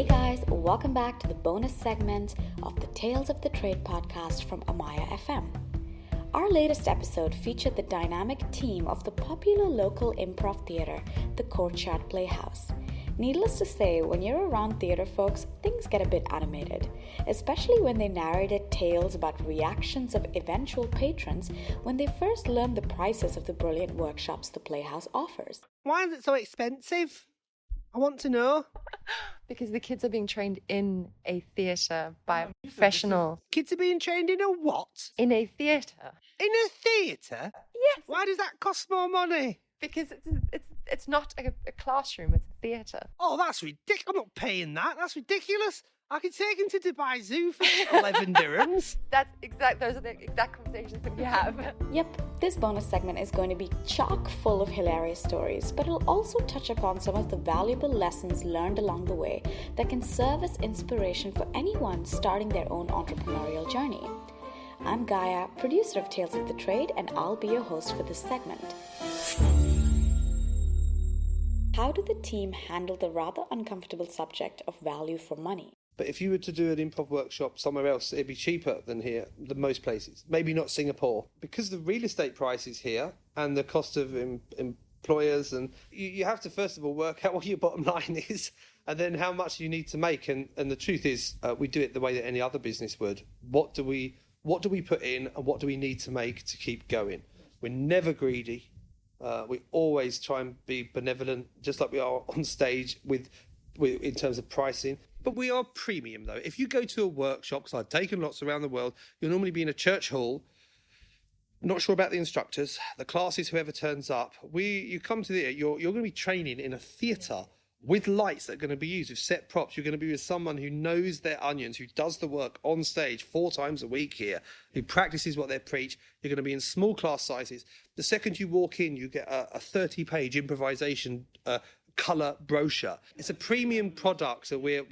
Hey guys, welcome back to the bonus segment of the Tales of the Trade podcast from Amaya FM. Our latest episode featured the dynamic team of the popular local improv theatre, the Courtyard Playhouse. Needless to say, when you're around theatre folks, things get a bit animated, especially when they narrated tales about reactions of eventual patrons when they first learned the prices of the brilliant workshops the Playhouse offers. Why is it so expensive? I want to know. Because the kids are being trained in a theatre by a professional. Kids are being trained in a what? In a theatre. In a theatre? Yes. Why does that cost more money? Because it's not a classroom, it's a theatre. Oh, that's ridiculous. I'm not paying that. That's ridiculous. I could take him to Dubai Zoo for 11 dirhams. Those are the exact conversations that we have. Yep, this bonus segment is going to be chock full of hilarious stories, but it'll also touch upon some of the valuable lessons learned along the way that can serve as inspiration for anyone starting their own entrepreneurial journey. I'm Gaya, producer of Tales of the Trade, and I'll be your host for this segment. How did the team handle the rather uncomfortable subject of value for money? But if you were to do an improv workshop somewhere else, it'd be cheaper than here, than most places. Maybe not Singapore. Because the real estate prices here and the cost of employers, and you have to first of all work out what your bottom line is and then how much you need to make. And the truth is, we do it the way that any other business would. What do we put in and what do we need to make to keep going? We're never greedy. We always try and be benevolent, just like we are on stage with in terms of pricing. But we are premium, though. If you go to a workshop, because I've taken lots around the world, you'll normally be in a church hall, not sure about the instructors, the classes, whoever turns up. You come to you're going to be training in a theatre with lights that are going to be used, with set props. You're going to be with someone who knows their onions, who does the work on stage 4 times a week here, who practices what they preach. You're going to be in small class sizes. The second you walk in, you get a 30-page improvisation colour brochure. It's a premium product that we're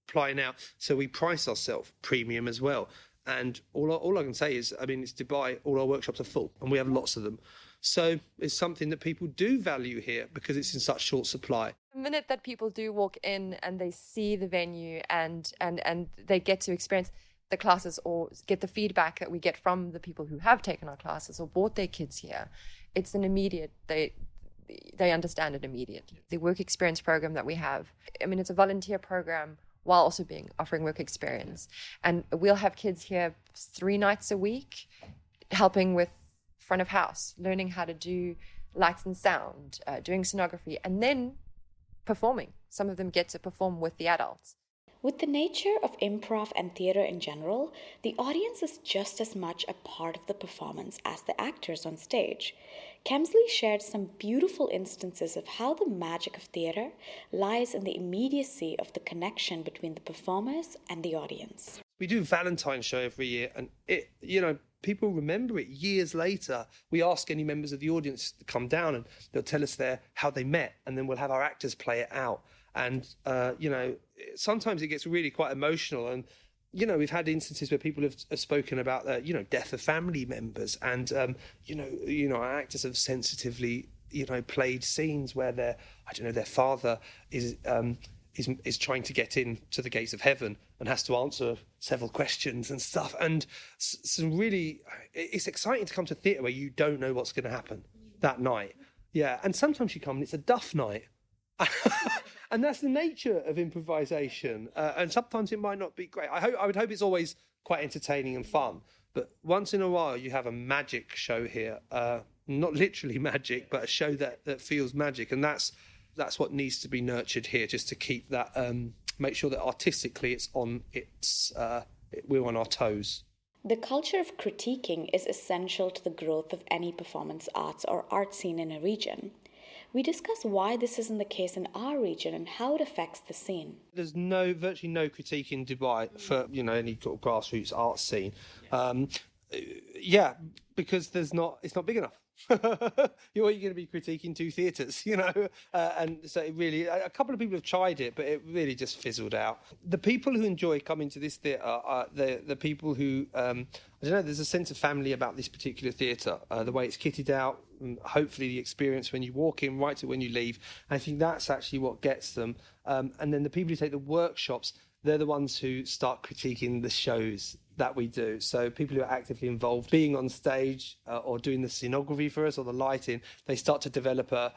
applying out, so we price ourselves premium as well. And all I can say is, it's Dubai, all our workshops are full, and we have lots of them. So it's something that people do value here because it's in such short supply. The minute that people do walk in and they see the venue and they get to experience the classes or get the feedback that we get from the people who have taken our classes or brought their kids here, it's an immediate, they understand it immediately. The work experience program that we have, it's a volunteer program while also offering work experience. And we'll have kids here 3 nights a week helping with front of house, learning how to do lights and sound, doing scenography, and then performing. Some of them get to perform with the adults. With the nature of improv and theatre in general, the audience is just as much a part of the performance as the actors on stage. Kemsley shared some beautiful instances of how the magic of theatre lies in the immediacy of the connection between the performers and the audience. We do a Valentine's show every year, and people remember it years later. We ask any members of the audience to come down and they'll tell us how they met, and then we'll have our actors play it out. And, sometimes it gets really quite emotional. And, we've had instances where people have spoken about, death of family members. And, our actors have sensitively, played scenes where their father is trying to get into the gates of heaven and has to answer several questions and stuff. And some really, it's exciting to come to theatre where you don't know what's going to happen that night. Yeah, and sometimes you come and it's a duff night. And that's the nature of improvisation. And sometimes it might not be great. I would hope it's always quite entertaining and fun. But once in a while, you have a magic show here. Not literally magic, but a show that feels magic. And that's what needs to be nurtured here, just to keep that, make sure that artistically we're on our toes. The culture of critiquing is essential to the growth of any performance arts or art scene in a region. We discuss why this isn't the case in our region and how it affects the scene. There's virtually no critique in Dubai for any sort of grassroots art scene. Because it's not big enough. You're going to be critiquing two theatres, you know? And so it really, a couple of people have tried it, but it really just fizzled out. The people who enjoy coming to this theatre are the people who, I don't know, there's a sense of family about this particular theatre, the way it's kitted out, and hopefully the experience when you walk in right to when you leave. And I think that's actually what gets them. And then the people who take the workshops, they're the ones who start critiquing the shows that we do. So people who are actively involved, being on stage or doing the scenography for us or the lighting, they start to develop a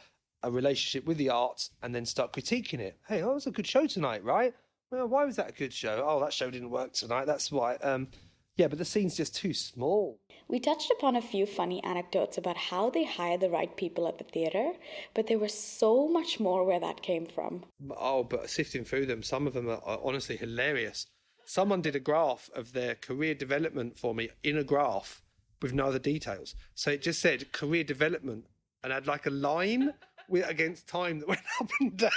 relationship with the art and then start critiquing it. Hey, that was a good show tonight, right? Well, why was that a good show? Oh, that show didn't work tonight. That's why. Yeah, but the scene's just too small. We touched upon a few funny anecdotes about how they hire the right people at the theatre, but there was so much more where that came from. Oh, but sifting through them, some of them are honestly hilarious. Someone did a graph of their career development for me in a graph with no other details. So it just said career development and had like a line against time that went up and down.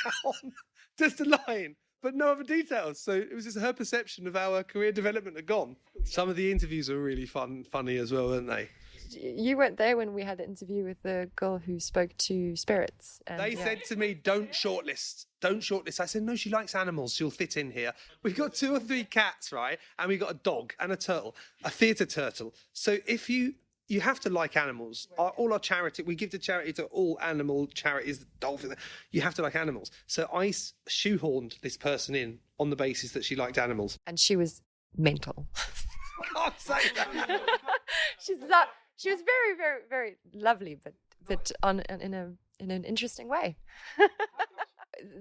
Just a line, but no other details. So it was just her perception of how her career development had gone. Some of the interviews were really funny as well, weren't they? You weren't there when we had the interview with the girl who spoke to spirits. And, they said to me, don't shortlist. I said, no, she likes animals. She'll fit in here. We've got 2 or 3 cats, right? And we've got a dog and a turtle, a theatre turtle. So if you have to like animals. All our charity, we give the charity to all animal charities, dolphin. You have to like animals. So I shoehorned this person in on the basis that she liked animals. And she was mental. I can't say that. She was very, very, very lovely, but in an interesting way.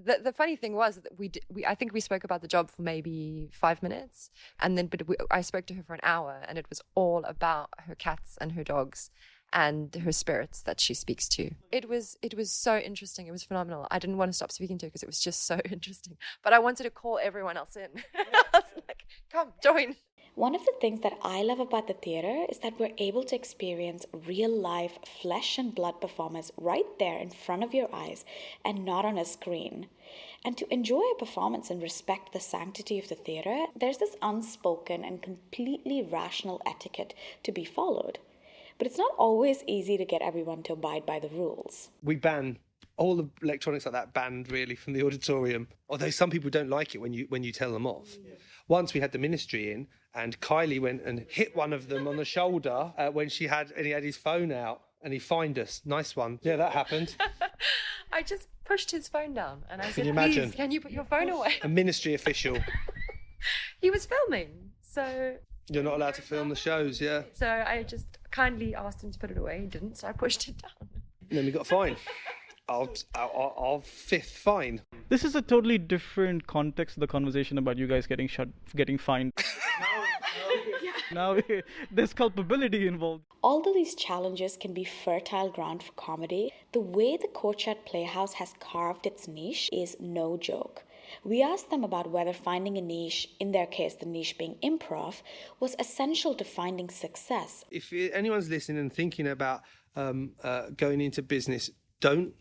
The funny thing was that I think we spoke about the job for maybe 5 minutes, and then I spoke to her for an hour, and it was all about her cats and her dogs and her spirits that she speaks to. It was so interesting. It was phenomenal. I didn't want to stop speaking to her because it was just so interesting. But I wanted to call everyone else in. I was like, come, join. One of the things that I love about the theatre is that we're able to experience real-life flesh and blood performers right there in front of your eyes and not on a screen. And to enjoy a performance and respect the sanctity of the theatre, there's this unspoken and completely rational etiquette to be followed. But it's not always easy to get everyone to abide by the rules. We ban all the electronics like that banned really from the auditorium, although some people don't like it when you tell them off. Yeah. Once we had the ministry in, and Kylie went and hit one of them on the shoulder when he had his phone out, and he fined us. Nice one. Yeah, that happened. I just pushed his phone down, and I said, you imagine? Please, can you put your phone away? A ministry official. He was filming, so... You're not allowed to film the shows, yeah. So I just kindly asked him to put it away. He didn't, so I pushed it down. And then we got a fine. Our 5th fine. This is a totally different context of the conversation about you guys getting fined. Now there's culpability involved. Although these challenges can be fertile ground for comedy, the way the Courtyard Playhouse has carved its niche is no joke. We asked them about whether finding a niche, in their case the niche being improv, was essential to finding success. If anyone's listening and thinking about going into business, don't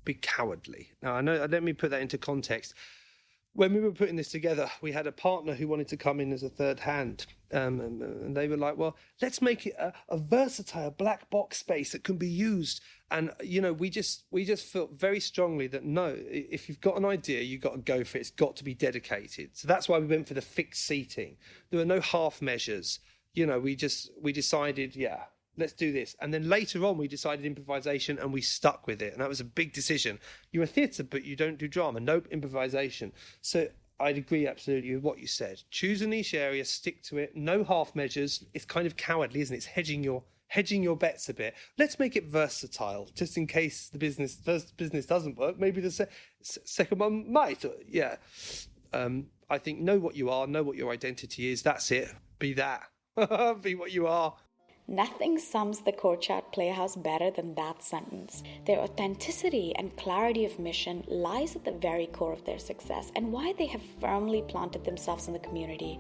be cowardly. Now, I know, let me put that into context. When we were putting this together, we had a partner who wanted to come in as a third hand. And they were like, well, let's make it a versatile black box space that can be used. And, you know, we just felt very strongly that, no, if you've got an idea, you've got to go for it. It's got to be dedicated. So that's why we went for the fixed seating. There were no half measures. You know, we decided, yeah, let's do this. And then later on, we decided improvisation and we stuck with it. And that was a big decision. You're a theatre, but you don't do drama. No improvisation. So I'd agree absolutely with what you said. Choose a niche area, stick to it. No half measures. It's kind of cowardly, isn't it? It's hedging your bets a bit. Let's make it versatile, just in case the first business doesn't work. Maybe the second one might. Yeah. I think know what you are, know what your identity is. That's it. Be that. Be what you are. Nothing sums the Courtyard Playhouse better than that sentence. Their authenticity and clarity of mission lies at the very core of their success and why they have firmly planted themselves in the community.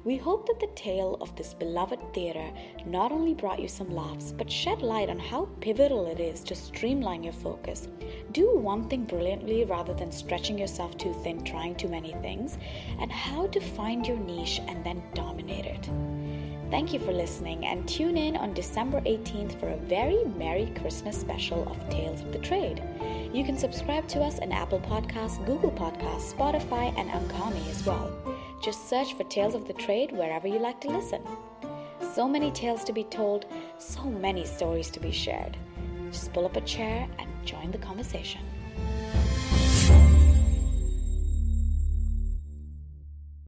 We hope that the tale of this beloved theatre not only brought you some laughs, but shed light on how pivotal it is to streamline your focus. Do one thing brilliantly rather than stretching yourself too thin trying too many things, and how to find your niche and then dominate it. Thank you for listening, and tune in on December 18th for a very Merry Christmas special of Tales of the Trade. You can subscribe to us on Apple Podcasts, Google Podcasts, Spotify, and Anchami as well. Just search for Tales of the Trade wherever you like to listen. So many tales to be told, so many stories to be shared. Just pull up a chair and join the conversation.